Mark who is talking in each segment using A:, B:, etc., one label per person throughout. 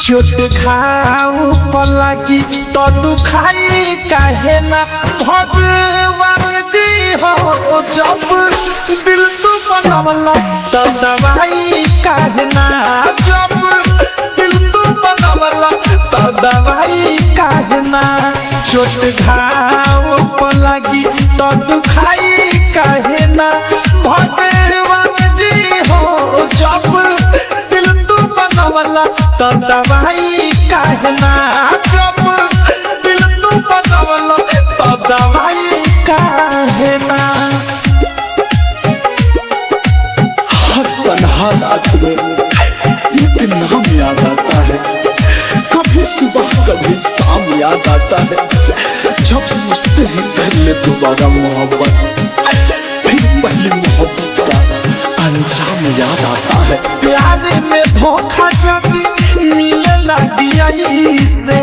A: चोट खाऊ पलगी तो दुखाई काहे ना भगवान दी हो जब दिल तू बनवला तो दवाई काहे ना जब दिल तू बनवला तो दवाई काहे ना चोट घाव पलगी तो दुखाई काहे ना भगवान जी हो जब दिल तू बनवला तो दवाई काहे ना जब दिल तू बनवला तो दवाई काहे ना।
B: हर तन्हा रात में एक नाम याद आता है, कभी सुबह कभी शाम याद आता है। जब सोचते हैं कर ले दोबारा मोहब्बत, फिर पहली मोहब्बत का अंजाम याद आता है।
A: प्यार में धोखा जब मिले लगी से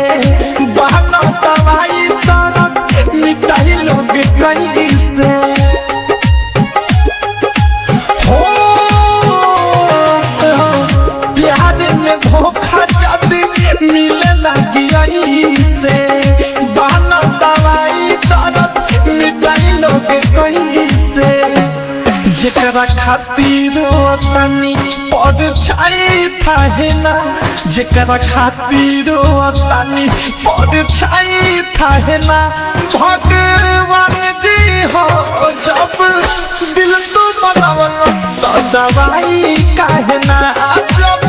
A: बहाना दवाई दर्द मिटाई लोग कहीं से हो प्यार में धोखा जब मिले लगी से बहाना दवाई दर्द मिटाई लोग कहीं से जेकरा खातिर तनी पर छाई थाहे ना जेकरा खातिर तनी पर छाई थाहे ना भगवान जी हो जब दिल तू बनवला तो दवाई काहे ना जब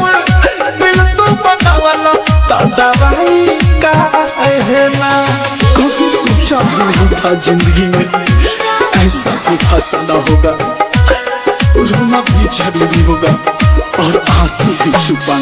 A: दिल तू बनवला तो दवाई काहे ना।
B: कभी सोचा भी नहीं था जिंदगी में ऐसा भी फंसाना होगा, रोना भी जरूरी होगा और आंसू भी छुपाना